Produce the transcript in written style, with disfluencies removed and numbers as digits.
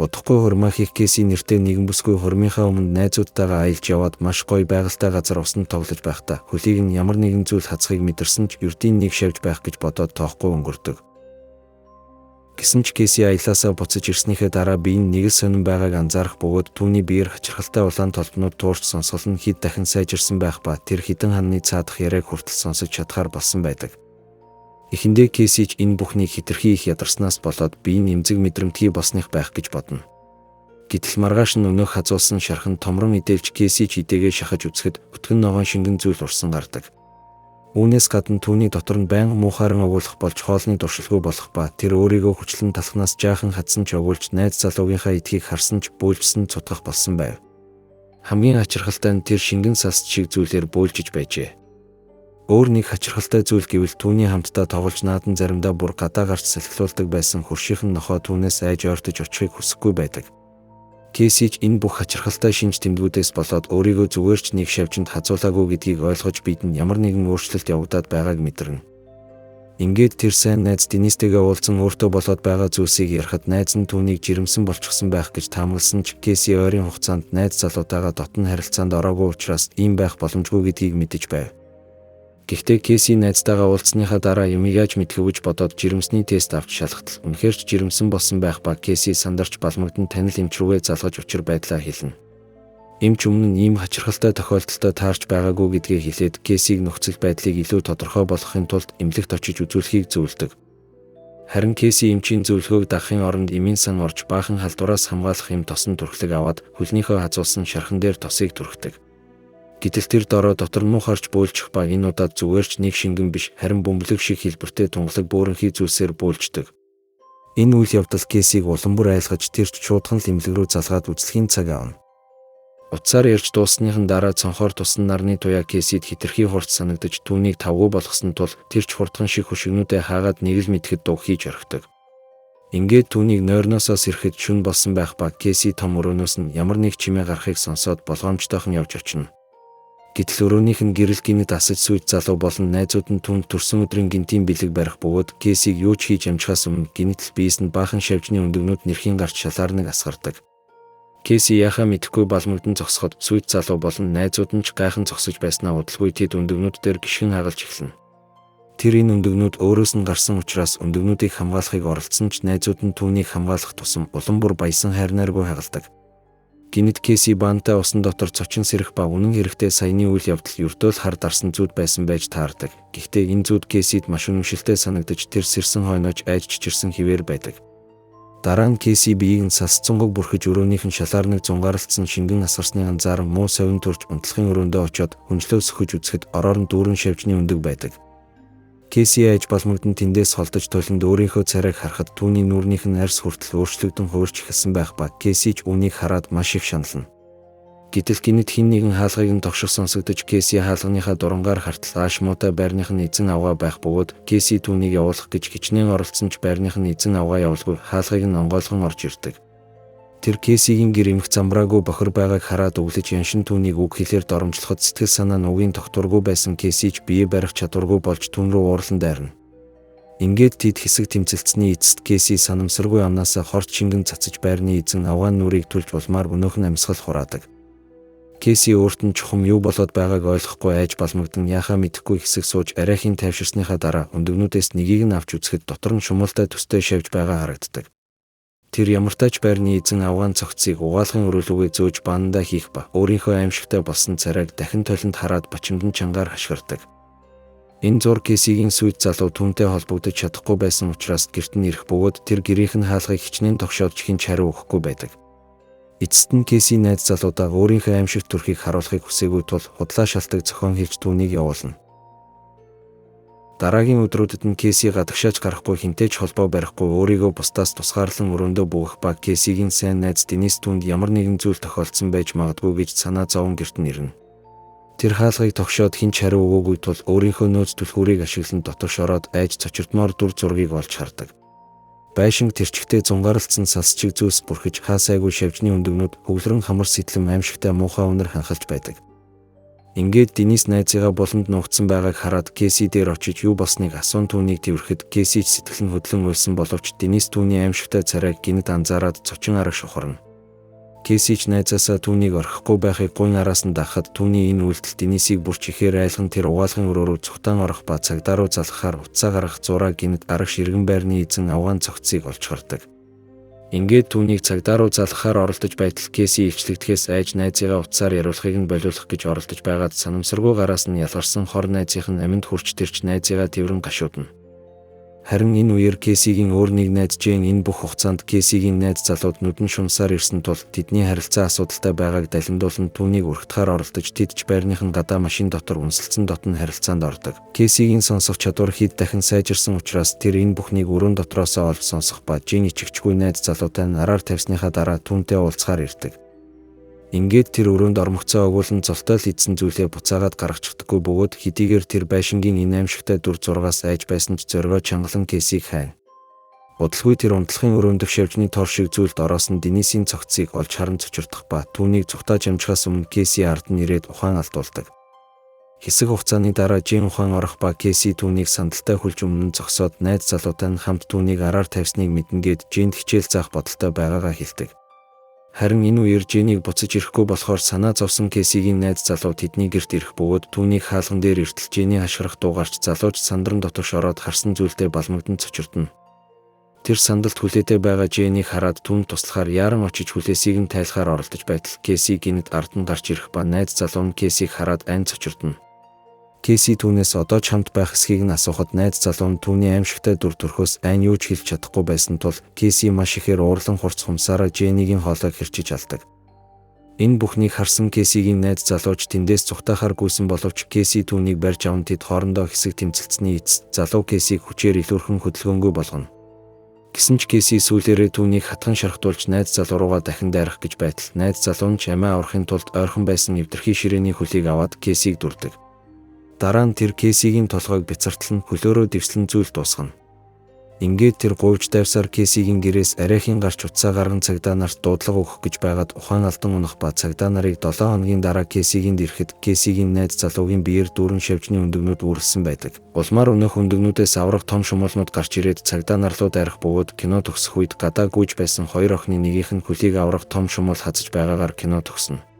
Удахгүй хурмаа хийх Кэси нэртэй нэгэн бүсгүй хурмынхаа өмнө найзуудтайгаа аялж яваад маш гоё байгальтай газар усанд тоглож байхдаа хөлийг нь ямар нэгэн зүйл хазахыг мэдэрсэн ч ердийн нэг шавж байх гэж бодоод тоохгүй өнгөрдөг. Гэсэн ч Кэси аяллаасаа буцаж ирснийхээ дараа бие нь нэг л сонирн байгааг анзаарах бөгөөд түүний биеэр хачирхалтай улаан толбонууд туурч сонсгол нь хэд дахин сайжирсан байх ба тэр хідэн ханны цаадах яриаг хүртэл сонсож чадхаар болсон байдаг. Эхэндээ Кэси ч энэ бүхнийг хэтэрхий их ядарснаас болоод бие нь эмзэг мэдрэмтгий болсных байх гэж бодно. Гэтэл маргааш нь өнөөх хазуулсан шархан томрон идэлж Кэси ч идээгээ шахаж үзэхэд өтгөн ногоон шингэн зүйл урсан гардаг. Үүнээс гадна түүний дотор нь байнга муухайран өгүүлэх болж хоолны дуршилгүй болох ба тэр өөрийгөө хүчлэн талхнаас жаахан хадсан ч өгүүлж найз залуугийнхаа эдгийг харсан ч бөөлжсөн цутгах болсон байв. Хамгийн хачирхалтай нь тэр шингэн сас шиг зүйлээр бөөлжиж байжээ. Өөр нэг хачирхалтай зүйл гэвэл түүний хамтдаа тоглож наадан заримдаа бүр гадаа гарч салхилуулдаг байсан хөршийнхэн нохоо түүнээс айж ойртож очихыг хүсэхгүй байдаг. Кэси ч энэ бүх хачирхалтай шинж тэмдгүүдээс болоод өөрийгөө зүгээр ч нэг шавжинд хазуулаагүй гэдгийг ойлгож бид нь ямар нэгэн өөрчлөлт явагдаад байгааг мэдэрнэ. Ингээд тэр сайн найз Денистэйгээ уулзсан өөртөө болоод байгаа зүйлсийг ярихад найз нь түүнийг жирэмсэн болчихсон байх гэж таамагласан ч Кэси ойрын хугацаанд найз залуутайгаа дотн харилцаанд ороогүй учраас ийм байх боломжгүй гэдгийг мэдэж байв. Гэхдээ Кэси найзтайгаа уулзсныхаа дараа юм яаж мэдэх вэ гэж бодоод жирэмсний тест авч шалгатал үнэхээр ч жирэмсэн болсон байх ба Кэси сандарч балмагдан танил эмч рүүгээ залгаж учир байдлаа хэлнэ. Эмч өмнө нь ийм хачирхалтай тохиолдолтой таарч байгаагүй гэдгээ хэлээд Кэсиг нөхцөл байдлыг илүү тодорхой болгохын тулд эмнэлэгт очиж үзүүлэхийг зөвлөдөг. Харин Кэси эмчийн зөвлөгөөг дагахын оронд эмийн сан орж баахан халдвараас хамгаалах юм тосон түрхлэг аваад хөлнийхөө хазуулсан шархан дээр тосыг түрхдэг. Гэтэл тэр дорой дотор муухарч бөөлжих ба энэ удаад зүгээр ч нэг шингэн биш харин бөмбөлөг шиг хэлбэртэй тунгалаг буурынхий зүйлсээр бөөлждөг. Энэ үйл явдал Кэсиг улам бүр айлгаж тэр шуудхан л эмнэлэг рүү залгаад үзлэхийн цаг авна. Утсаар ярьж дуусныхын дараа цонхоор тусан нарны туяа Кэсид хэтэрхий хурц санагдаж түүнийг тавгүй болгосон тул тэр ч хурдхан шиг хөшигнүүдээ хаагаад нэг л мэдэхэд дуг хийж орхидог. Ингээд түүнийг нойрноосоо сэрхэд шүн болсон байх ба Кэси том өрөөнөөс нь ямар нэг чимээ гарахыг сонсоод болгоомжтойхон явж очино. Гэтэл өрөөнийх нь гэрэл гинэд асаж сүйт залуу болон найзууд нь түнд төрсөн өдрийн гинтийн бэлэг барих бөгөөд Кэсиг юу ч хийж амжихаас өмнө гинэтл биес нь баахан шавжны өндөгнүүд нэрхийн гарч шалаарныг асгардаг. Кэси яхаа мэдэхгүй балмагдан зогсоход сүйт залуу болон найзууд нь ч гайхан зогсож байснаа удалгүй тэд өндөгнүүд дээр гიშгэн хагалж эхэлнэ. Тэр энэ өндөгнүүд өөрөөс нь гарсан учраас өндөгнүүдийг хамгаалахыг оролдсон ч найзууд нь түүнийг хамгаалах тусам улам бүр баясан хайрнааргүй хагалдаг. Гинэд Кэси бантай усан дотор цочин сэрэх ба үнэн хэрэгтэй саяны үйл явдал ердөө л хар дарсан зүуд байсан байж таардаг. Гэхдээ энэ зүуд Кэсид маш үнэмшилтэй санагдаж тэр сэрсэн хойноож айж чичирсэн хിവэр байдаг. Дараа нь Кэси биеийг нь салцсонгог бүрхэж өрөөнийхэн шалаарныг зунгаарлцсан шингэн асгарсны анзаар муу совин төрж унтлахын өрөөндөө очиод хүнжлөө сөхөж үзэхэд ороор нь дүүрэн шавжны өндөг байдаг. Кэси айж балмагдан тэндээс холдож толинд өөрийнхөө царайг харахад түүний нүрнийх нь арьс хүртэл өөрчлөгдөн хуурч эхэлсэн байх ба Кэси ч үүнийг хараад маш их шанална. Гэтэл гинэд хин нэгэн хаалгыг нь тогших сонсогдож Кэси хаалганыхаа дурангаар хартал ааш муутай байрных нь эзэн авгаа байх бөгөөд Кэси түүнийг явуулах гэж хичнээн оролцсон ч байрных нь эзэн авгаа явуулгүй хаалгыг нь онгойлгон орж ирдэг. Тэр Кэсигийн гэр эмх замбраагүй бохир байгааг хараад өглөж яншин түүнийг үг хэлээр доромжлоход сэтгэл санаа нь угийн тогтургүй байсан Кэси ч бие барих чадваргүй болж түн рүү уурлан дайрна. Ингээд тэд хэсэг тэмцэлцсний эцэст Кэси санамсаргүй амнаасаа хорт шингэн цацаж байрны эзэн авгаан нүрийг түлж улмаар өнөөх нь амьсгал хураадаг. Кэси өөрт нь чухам юу болоод байгааг ойлгохгүй айж балмагдан яхаа мэдэхгүй хэсэг сууж арайхийн тайвширсныхаа дараа өндөгнүүдээс нэгийг нь авч үзэхэд дотор нь шумуултай төстэй шавж байгаа харагддаг. Тэр ямартайч байрны эзэн авгаан цогцыг угаалгын өрөөлгөө зөөж баандаа хийх ба өөрийнхөө аимшигтай болсон царайг дахин толинд хараад бачимдан чангаар хашгирдаг. Энэ зур Кэсигийн сүйт залуу түүнтэй холбогдож чадахгүй байсан учраас гэрт нь ирэх бөгөөд тэр гэрийнх нь хаалгыг хичнээн тогшоод хинч хариу өгөхгүй байдаг. Эцэст нь Кэси найз залуудаа өөрийнхөө аимшигт төрхийг харуулахыг хүсээгүй тул худлаа шалтгаан зохион хэлж түүнийг явуулна. Дараагийн өдрүүдэд нь Кэси гадагшааж гарахгүй хинтээч холбоо барихгүй өөрийгөө бусдаас тусгаарлан өрөөндөө бүүгэх ба Кэсигийн сайн найз Денис түнд ямар нэгэн зүйл тохиолдсон байж магадгүй гэж санаа зовон гэрт нь ирнэ. Тэр хаалгыг тогшоод хинч хариу өгөөгүй тул өөрийнхөө нөөц түлхүүрийг ашиглан дотор шороод айж цочирдмоор дүр зургийг олж хардаг. Байшинг тэрчгтээ зунгаарлцсан сас чиг зүйлс бүрхэж хаасайгүй шавжны өндөгнүүд хөглөрөн хамар сэтлэм аимшигтай муухай үнэр ханхалж байдаг. Ингээд Денис найзыгаа буланд нуугдсан байгааг хараад Кэси дээр очиж юу болсныг асуун түүнийг тэрхэхэд Кэси ч сэтгэл нь хөдлөн уйлсан боловч Денис түүний аимшигтай царайг гинэд анзаараад цочин арга шухарна. Кэси ч найзаасаа түүнийг орхихгүй байхыг гуйн араас нь даахад түүний энэ үйлдэл Денисийг бүрч ихээр айлган тэр угаалгын өрөөрөө цухтаан орох ба цагдаа руу залхахаар утсаа гаргах зураа гинэд арга ширгэн байрны эзэн авгаан цогцыг олж хардаг. Ингээд түүнийг цагдаа руу залхахаар оролдож байтал Кэси ивчлэгдэхээс айж найзыгаа утсаар яриулахыг нь болиулах гэж оролдож байгаад санамсаргүй гараас нь ялгарсан хор найзынх нь аминд хүрч тэрч найзыгаа тэрвэн гашуудна. Харин энэ үеэр Кэсигийн өөр нэг найз Жен энэ бүх хугацаанд Кэсигийн найз залууд нүдэн шунсаар ирсэн тул тэдний харилцаа асуудалтай байгааг далимдуулан түүнийг урагтахаар оролдож тэд ч байрных нь гадаа машин дотор үнсэлцэн дотн харилцаанд ордог. Кэсигийн сонсох чадвар хэд дахин сайжирсан учраас тэр энэ бүхнийг өрөөнд дотроосоо олж сонсох ба Жен ичгчгүй найз залуутай нараар тавьсныхаа дараа түүнтэй уулзахаар ирдэг. Ингээд тэр өрөөнд ормогцоо өгүүлэн золтой л идсэн зүйлээ буцаагаад гаргачихдаггүй бөгөөд хэдийгээр тэр байшингийн энэ аимшигтай дүр зургаас айж байсан ч зоргоо чангалан Кэсиг хайна. Удалгүй тэр унтлахын өрөөндөх шавжны тор шиг зүйлд ороосон Денисийн цогцыг олж харан цочирдох ба түүнийг зүгтааж амжихаас өмнө Кэси ард нь ирээд ухаан алдуулдаг. Хэсэг хугацааны дараа Жин ухаан орох ба Кэси түүнийг сандалтай хүлж өмнө зогсоод найз залуутай нь хамт түүнийг араар тавьсныг мэднгээд Жинд хичээл заах бодолтой байгаагаа хэлдэг. Харин энэ үеэр Жэнийг буцаж ирэхгүй болохоор санаа зовсон Кэсигийн найз залуу тэдний гэрт ирэх бөгөөд түүнийг хаалган дээр иртэл Жэний хашгирах дуугарч залууч сандран дотогш ороод харсан зүйлдээ балмагдан цочирдно. Тэр сандалд хүлээтэй байгаа Жэнийг хараад түүнд туслахаар яаран очиж хүлээсийг нь тайлахаар оролдож байтал Кэси гинэд ард нь гарч ирэх ба найз залуу нь Кэсиг хараад айн цочирдно. Кэси түүнээс одоо ч хамт байх эсхийг нь асуухад найз залуу нь түүний аимшигтай дүр төрхөөс айн юу ч хэлж чадахгүй байсан тул Кэси маш ихээр уурлан хурц хумсаараа Жэнигийн хоолойг хэрчиж алдаг. Энэ бүхнийг харсан Кэсигийн найз залууч тэндээс цухтаахаар гүйсэн боловч Кэси түүнийг барьж аван тэд хоорондоо хэсэг тэмцэлцсэний эцэст залуу Кэсиг хүчээр илүүрхэн хөдөлгөөнгүй болгоно. Гэсэн ч Кэси сүүлээрээ түүнийг хатхан шархтуулж найз залуу руугаа дахин дайрах гэж байтал найз залуу нь ч амиа аврахын тулд ойрхон байсан эвдэрхий ширээний хөлийг аваад Кэсиг дүрдэг. Дараа нь тэр Кэсигийн толгойг бяцарталн хөлөөрөө дэвслэн зүйл дуусгана. Ингээд тэр гуйж давсаар Кэсигийн гэрээс арайхийн гарч утсаа гарган цагдаа нарт дуудлага өгөх гэж байгаад ухаан алдан унах ба цагдаа нарыг 7 хоногийн дараа Кэсигийн ирэхэд Кэсигийн найз залуугийн биеэр дүүрэн шавжны өндөгнүүд үүрлсэн байдаг. Улмаар өнөөх өндөгнүүдээс аврах том шумуулнууд гарч ирээд цагдаа нар руу дайрах бөгөөд кино төгсөх үед гадаа гүйж байсан хоёр охины нэгийнх нь хөлийг аврах том шумуул хазж байгаагаар кино төгснө.